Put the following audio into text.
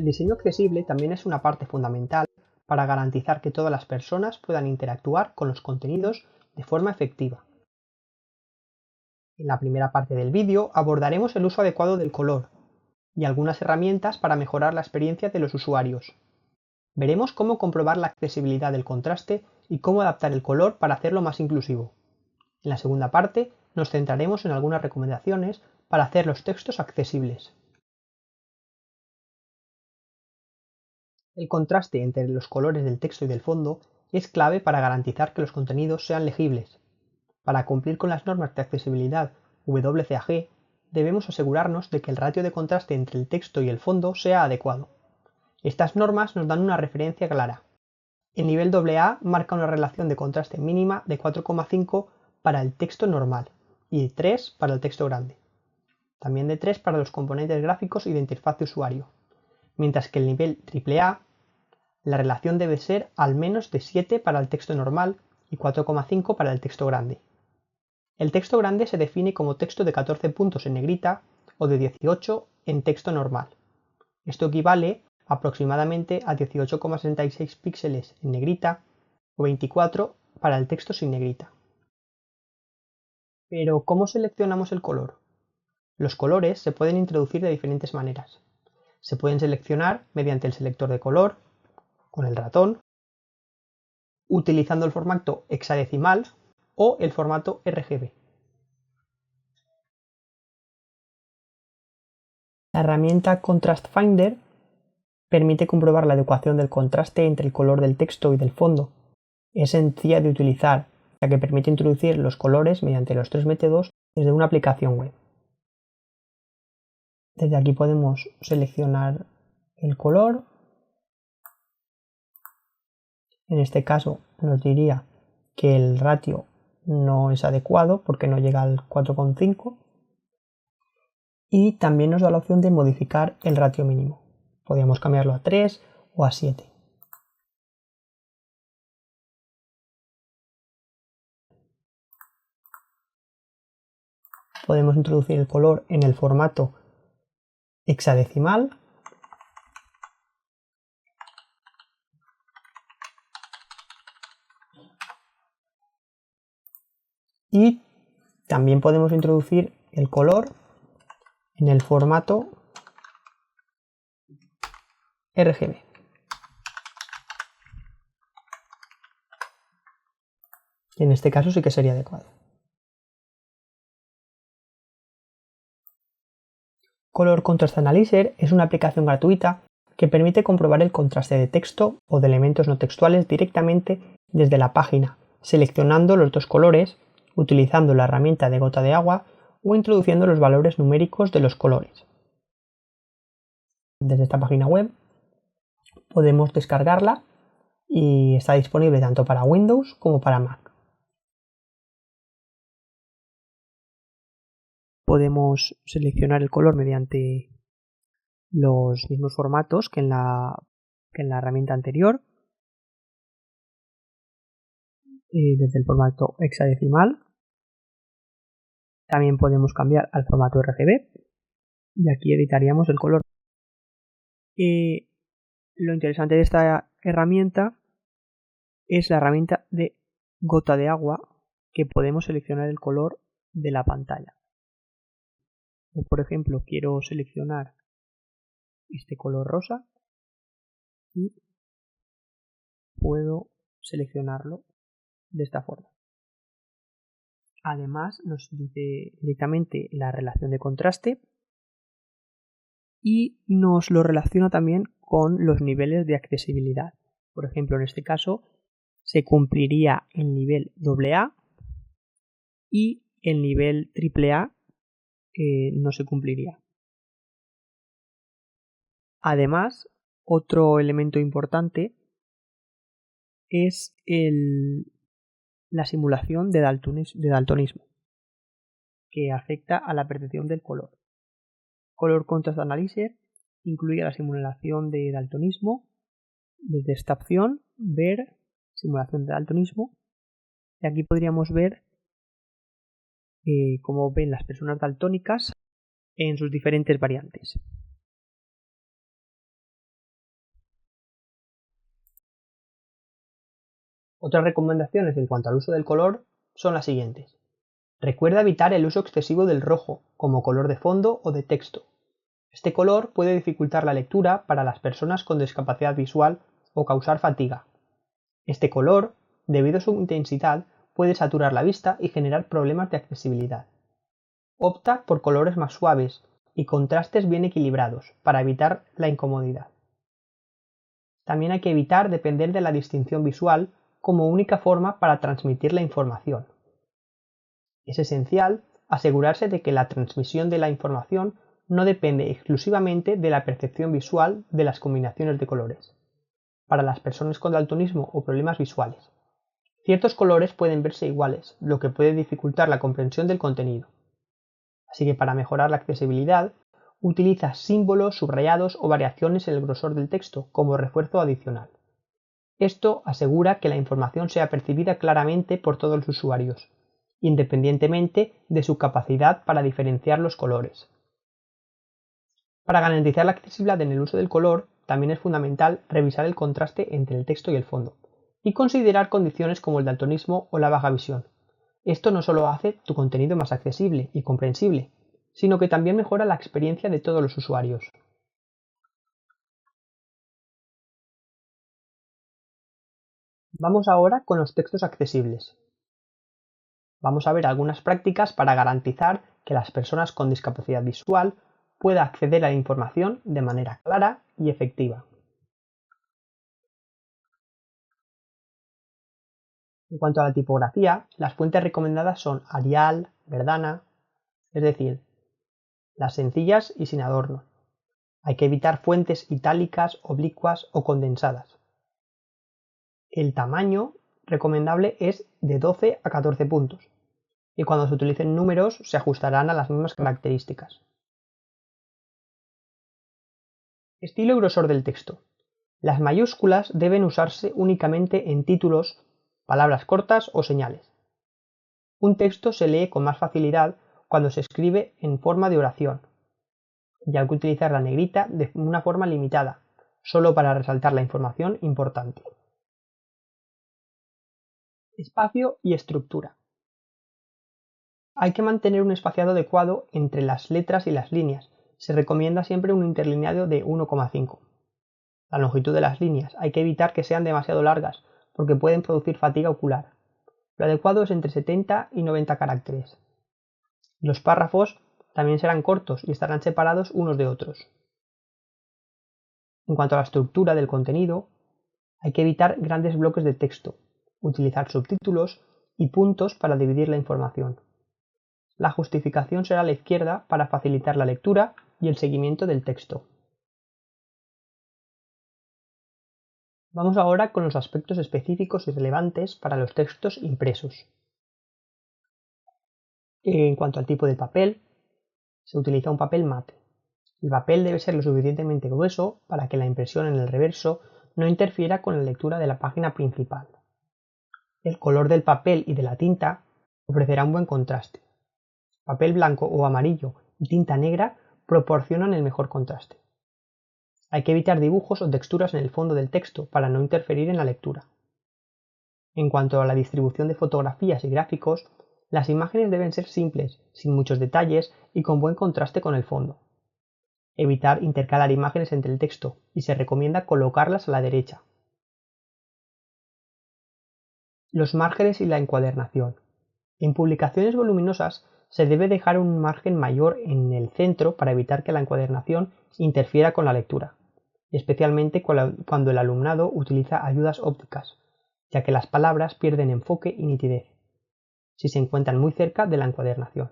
El diseño accesible también es una parte fundamental para garantizar que todas las personas puedan interactuar con los contenidos de forma efectiva. En la primera parte del vídeo abordaremos el uso adecuado del color y algunas herramientas para mejorar la experiencia de los usuarios. Veremos cómo comprobar la accesibilidad del contraste y cómo adaptar el color para hacerlo más inclusivo. En la segunda parte nos centraremos en algunas recomendaciones para hacer los textos accesibles. El contraste entre los colores del texto y del fondo es clave para garantizar que los contenidos sean legibles. Para cumplir con las normas de accesibilidad WCAG, debemos asegurarnos de que el ratio de contraste entre el texto y el fondo sea adecuado. Estas normas nos dan una referencia clara. El nivel AA marca una relación de contraste mínima de 4,5 para el texto normal y de 3 para el texto grande. También de 3 para los componentes gráficos y de interfaz de usuario. Mientras que el nivel AAA, la relación debe ser al menos de 7 para el texto normal y 4,5 para el texto grande. El texto grande se define como texto de 14 puntos en negrita o de 18 en texto normal. Esto equivale aproximadamente a 18,66 píxeles en negrita o 24 para el texto sin negrita. Pero, ¿cómo seleccionamos el color? Los colores se pueden introducir de diferentes maneras. Se pueden seleccionar mediante el selector de color, con el ratón, utilizando el formato hexadecimal o el formato RGB. La herramienta Contrast Finder permite comprobar la adecuación del contraste entre el color del texto y del fondo. Es sencilla de utilizar, ya que permite introducir los colores mediante los tres métodos desde una aplicación web. Desde aquí podemos seleccionar el color. En este caso nos diría que el ratio no es adecuado porque no llega al 4,5 y también nos da la opción de modificar el ratio mínimo. Podríamos cambiarlo a 3 o a 7. Podemos introducir el color en el formato hexadecimal y también podemos introducir el color en el formato RGB. En este caso sí que sería adecuado. Color Contrast Analyzer es una aplicación gratuita que permite comprobar el contraste de texto o de elementos no textuales directamente desde la página, seleccionando los dos colores, utilizando la herramienta de gota de agua o introduciendo los valores numéricos de los colores. Desde esta página web podemos descargarla y está disponible tanto para Windows como para Mac. Podemos seleccionar el color mediante los mismos formatos que en la herramienta anterior, desde el formato hexadecimal. También podemos cambiar al formato RGB y aquí editaríamos el color. Lo interesante de esta herramienta es la herramienta de gota de agua, que podemos seleccionar el color de la pantalla. Por ejemplo, quiero seleccionar este color rosa y puedo seleccionarlo de esta forma. Además nos dice directamente la relación de contraste y nos lo relaciona también con los niveles de accesibilidad. Por ejemplo, en este caso se cumpliría el nivel AA y el nivel AAA no se cumpliría. Además, otro elemento importante es la simulación de daltonismo, que afecta a la percepción del color. Color Contrast Analyzer incluye la simulación de daltonismo. Desde esta opción, ver simulación de daltonismo, y aquí podríamos ver cómo ven las personas daltónicas en sus diferentes variantes. Otras recomendaciones en cuanto al uso del color son las siguientes. Recuerda evitar el uso excesivo del rojo como color de fondo o de texto. Este color puede dificultar la lectura para las personas con discapacidad visual o causar fatiga. Este color, debido a su intensidad, puede saturar la vista y generar problemas de accesibilidad. Opta por colores más suaves y contrastes bien equilibrados para evitar la incomodidad. También hay que evitar depender de la distinción visual como única forma para transmitir la información. Es esencial asegurarse de que la transmisión de la información no depende exclusivamente de la percepción visual de las combinaciones de colores. Para las personas con daltonismo o problemas visuales, ciertos colores pueden verse iguales, lo que puede dificultar la comprensión del contenido. Así que para mejorar la accesibilidad, utiliza símbolos, subrayados o variaciones en el grosor del texto como refuerzo adicional. Esto asegura que la información sea percibida claramente por todos los usuarios, independientemente de su capacidad para diferenciar los colores. Para garantizar la accesibilidad en el uso del color, también es fundamental revisar el contraste entre el texto y el fondo, y considerar condiciones como el daltonismo o la baja visión. Esto no solo hace tu contenido más accesible y comprensible, sino que también mejora la experiencia de todos los usuarios. Vamos ahora con los textos accesibles. Vamos a ver algunas prácticas para garantizar que las personas con discapacidad visual puedan acceder a la información de manera clara y efectiva. En cuanto a la tipografía, las fuentes recomendadas son Arial, Verdana, es decir, las sencillas y sin adorno. Hay que evitar fuentes itálicas, oblicuas o condensadas. El tamaño recomendable es de 12 a 14 puntos, y cuando se utilicen números se ajustarán a las mismas características. Estilo y grosor del texto. Las mayúsculas deben usarse únicamente en títulos, palabras cortas o señales. Un texto se lee con más facilidad cuando se escribe en forma de oración, y hay que utilizar la negrita de una forma limitada, solo para resaltar la información importante. Espacio y estructura. Hay que mantener un espaciado adecuado entre las letras y las líneas. Se recomienda siempre un interlineado de 1,5. La longitud de las líneas hay que evitar que sean demasiado largas, porque pueden producir fatiga ocular. Lo adecuado es entre 70 y 90 caracteres. Los párrafos también serán cortos y estarán separados unos de otros. En cuanto a la estructura del contenido, hay que evitar grandes bloques de texto, utilizar subtítulos y puntos para dividir la información. La justificación será a la izquierda para facilitar la lectura y el seguimiento del texto. Vamos ahora con los aspectos específicos y relevantes para los textos impresos. En cuanto al tipo de papel, se utiliza un papel mate. El papel debe ser lo suficientemente grueso para que la impresión en el reverso no interfiera con la lectura de la página principal. El color del papel y de la tinta ofrecerá un buen contraste. Papel blanco o amarillo y tinta negra proporcionan el mejor contraste. Hay que evitar dibujos o texturas en el fondo del texto para no interferir en la lectura. En cuanto a la distribución de fotografías y gráficos, las imágenes deben ser simples, sin muchos detalles y con buen contraste con el fondo. Evitar intercalar imágenes entre el texto y se recomienda colocarlas a la derecha. Los márgenes y la encuadernación. En publicaciones voluminosas se debe dejar un margen mayor en el centro para evitar que la encuadernación interfiera con la lectura, especialmente cuando el alumnado utiliza ayudas ópticas, ya que las palabras pierden enfoque y nitidez si se encuentran muy cerca de la encuadernación.